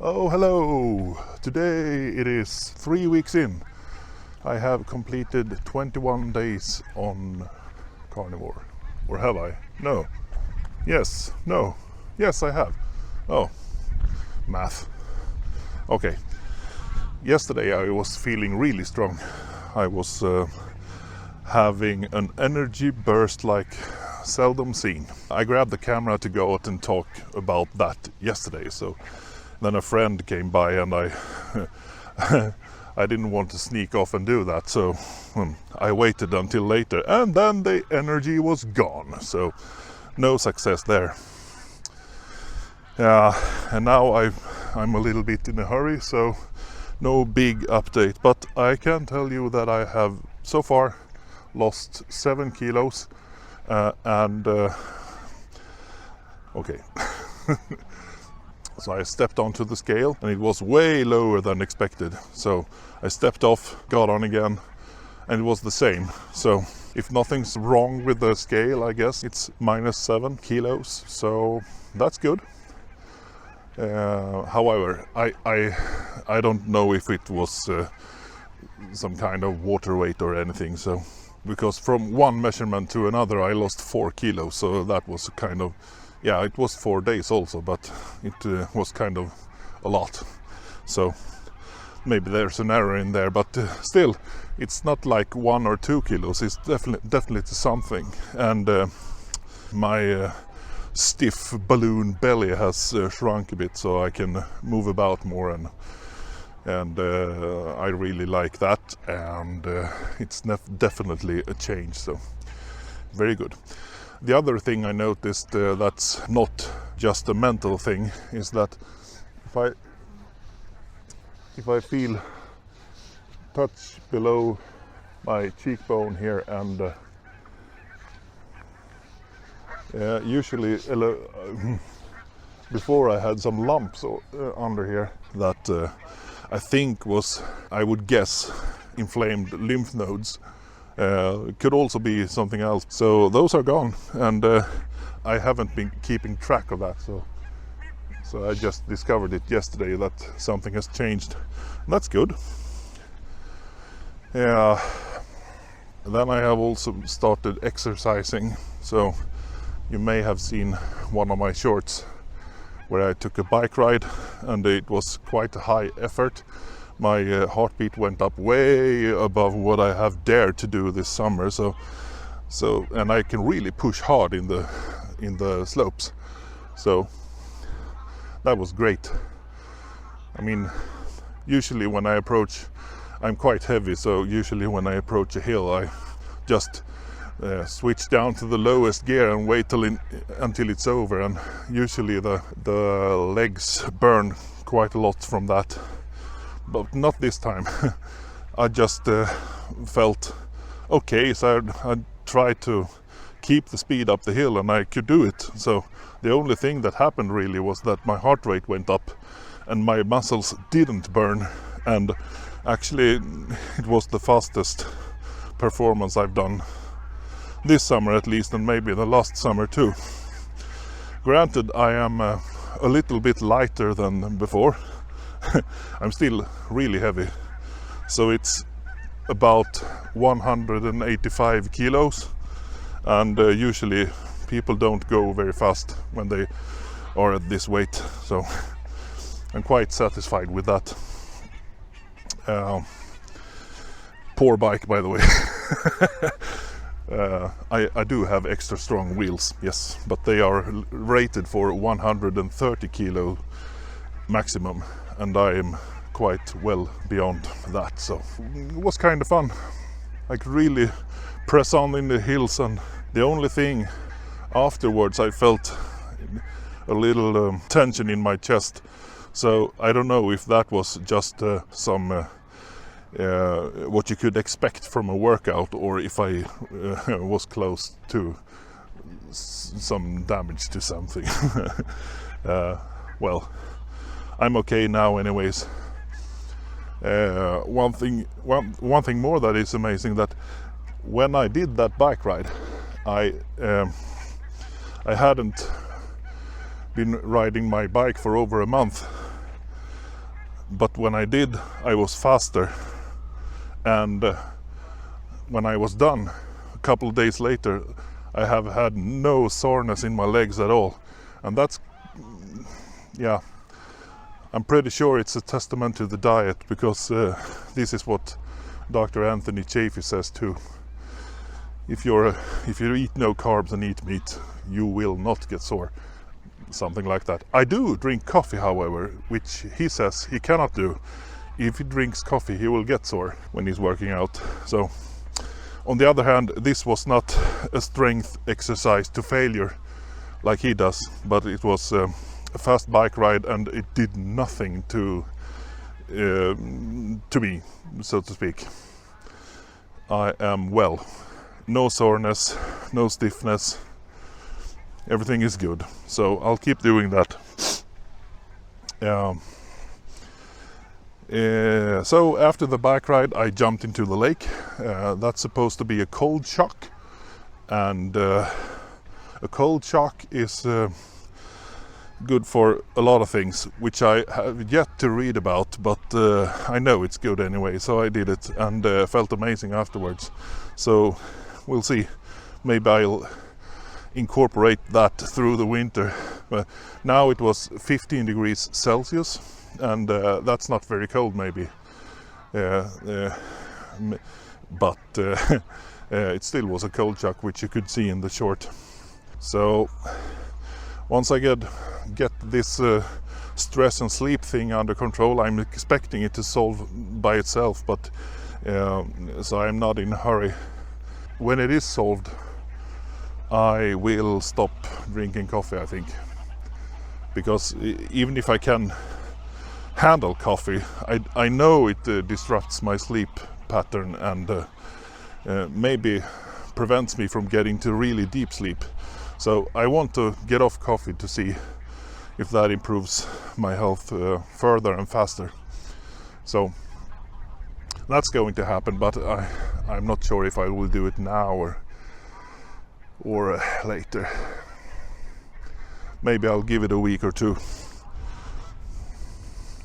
Oh, hello! Today it is 3 weeks in. I have completed 21 days on carnivore. Or have I? No. Yes. No. Yes, I have. Oh, math. Okay. Yesterday I was feeling really strong. I was having an energy burst like seldom seen. I grabbed the camera to go out and talk about that yesterday, so then a friend came by and I I didn't want to sneak off and do that, so I waited until later, and then the energy was gone, so no success there. And now I'm a little bit in a hurry, so no big update, but I can tell you that I have so far lost 7 kilos and okay. So I stepped onto the scale and it was way lower than expected. So I stepped off, got on again, and it was the same. So if nothing's wrong with the scale, I guess it's minus 7 kilos. So that's good. However, I don't know if it was some kind of water weight or anything. So because from one measurement to another I lost 4 kilos. So that was kind of, yeah, it was 4 days also, but it was kind of a lot. So maybe there's an error in there, but still, it's not like 1 or 2 kilos. It's definitely something. And my stiff balloon belly has shrunk a bit, so I can move about more, and I really like that. And it's definitely a change. So very good. The other thing I noticed that's not just a mental thing is that if I feel touch below my cheekbone here, and usually before I had some lumps under here that I think was, I would guess, inflamed lymph nodes. It could also be something else. So those are gone, and I haven't been keeping track of that. So I just discovered it yesterday that something has changed. That's good. Yeah. Then I have also started exercising. So you may have seen one of my shorts where I took a bike ride, and it was quite a high effort. My heartbeat went up way above what I have dared to do this summer. So and I can really push hard in the slopes. So that was great. I mean, usually when I approach, I'm quite heavy, so usually when I approach a hill, I just switch down to the lowest gear and wait until it's over. And usually the legs burn quite a lot from that. But not this time. I just felt okay, so I tried to keep the speed up the hill, and I could do it. So the only thing that happened really was that my heart rate went up and my muscles didn't burn, and actually it was the fastest performance I've done this summer at least, and maybe the last summer too. Granted, I am a little bit lighter than before. I'm still really heavy, so it's about 185 kilos, and usually people don't go very fast when they are at this weight, so I'm quite satisfied with that. Poor bike, by the way. I do have extra strong wheels, yes, but they are rated for 130 kilo maximum, and I am quite well beyond that, so it was kind of fun. I could really press on in the hills, and the only thing afterwards, I felt a little tension in my chest, so I don't know if that was just some what you could expect from a workout, or if I was close to some damage to something. Well, I'm okay now anyways. One thing more that is amazing, that when I did that bike ride, I hadn't been riding my bike for over a month, but when I did, I was faster, and when I was done a couple of days later, I have had no soreness in my legs at all. And that's, yeah, I'm pretty sure it's a testament to the diet, because this is what Dr. Anthony Chaffee says too. If you eat no carbs and eat meat, you will not get sore. Something like that. I do drink coffee, however, which he says he cannot do. If he drinks coffee, he will get sore when he's working out. So, on the other hand, this was not a strength exercise to failure like he does, but it was a fast bike ride, and it did nothing to me, so to speak. I am well. No soreness, no stiffness. Everything is good. So I'll keep doing that. So after the bike ride, I jumped into the lake. That's supposed to be a cold shock, and a cold shock is good for a lot of things, which I have yet to read about, but I know it's good anyway, so I did it, and felt amazing afterwards. So we'll see. Maybe I'll incorporate that through the winter. But now it was 15 degrees Celsius, and that's not very cold maybe, but it still was a cold shock, which you could see in the short. So once I get this stress and sleep thing under control, I'm expecting it to solve by itself, but so I'm not in a hurry. When it is solved, I will stop drinking coffee, I think, because even if I can handle coffee, I know it disrupts my sleep pattern, and maybe prevents me from getting to really deep sleep. So I want to get off coffee to see if that improves my health further and faster. So that's going to happen, but I'm not sure if I will do it now or later. Maybe I'll give it a week or two.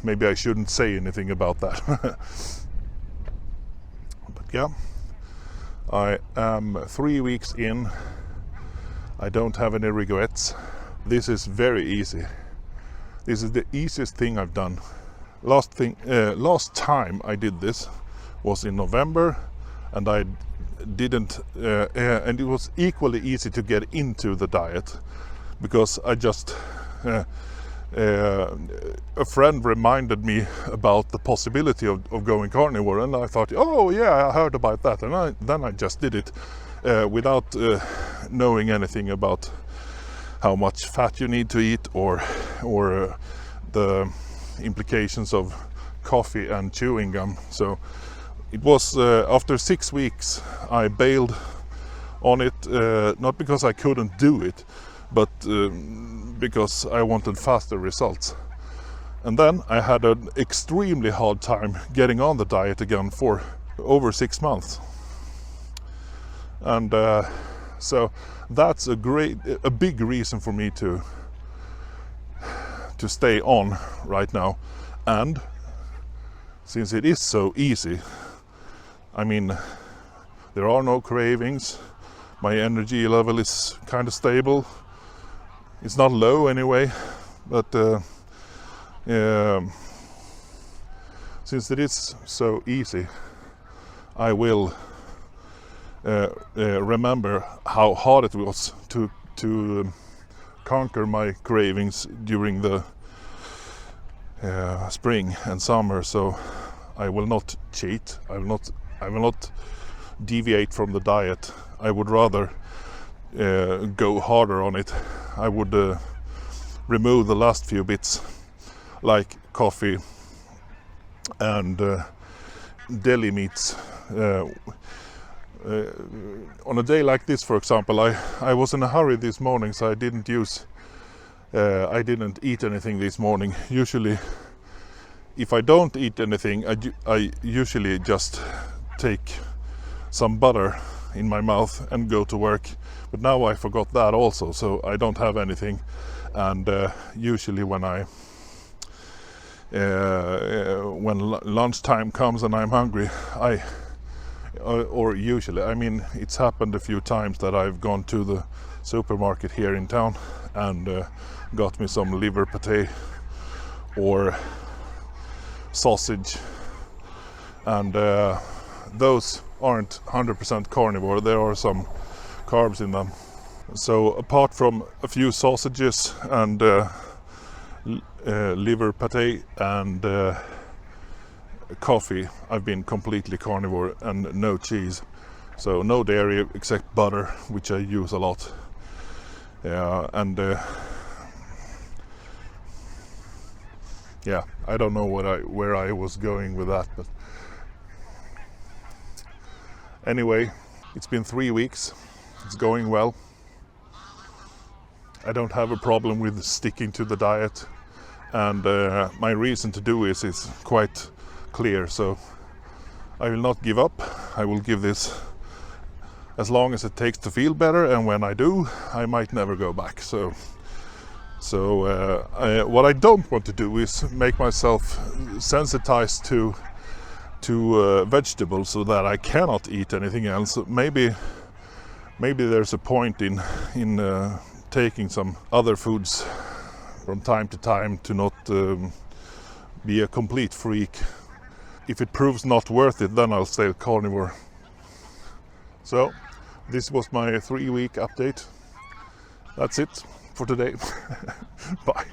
Maybe I shouldn't say anything about that. But yeah, I am 3 weeks in. I don't have any regrets. This is very easy. This is the easiest thing I've done. Last time I did this was in November, and I didn't, and it was equally easy to get into the diet, because I just a friend reminded me about the possibility of going carnivore, and I thought, oh yeah, I heard about that, and then I just did it without knowing anything about how much fat you need to eat, or the implications of coffee and chewing gum. So it was after 6 weeks I bailed on it, not because I couldn't do it, but because I wanted faster results. And then I had an extremely hard time getting on the diet again for over 6 months. And so that's a big reason for me to stay on right now. And since it is so easy, I mean, there are no cravings, my energy level is kind of stable. It's not low anyway, but since it is so easy, I will remember how hard it was to conquer my cravings during the spring and summer. So I will not cheat. I will not deviate from the diet. I would rather go harder on it. I would remove the last few bits, like coffee and deli meats. On a day like this, for example, I was in a hurry this morning, so I didn't eat anything this morning. Usually, if I don't eat anything, I usually just take some butter in my mouth and go to work. But now I forgot that also, so I don't have anything. And usually when I when lunchtime comes and I'm hungry, or usually, I mean, it's happened a few times that I've gone to the supermarket here in town and got me some liver pate or sausage, and those aren't 100% carnivore. There are some carbs in them. So apart from a few sausages and liver pate and coffee, I've been completely carnivore, and no cheese. So no dairy except butter, which I use a lot. And yeah, I don't know where I was going with that, but anyway, it's been 3 weeks. It's going well. I don't have a problem with sticking to the diet, and my reason to do is quite clear. So I will not give up. I will give this as long as it takes to feel better, and when I do, I might never go back. So what I don't want to do is make myself sensitized to vegetables so that I cannot eat anything else. Maybe there's a point in taking some other foods from time to time to not be a complete freak. If it proves not worth it, then I'll stay carnivore. So this was my 3-week update. That's it for today. Bye.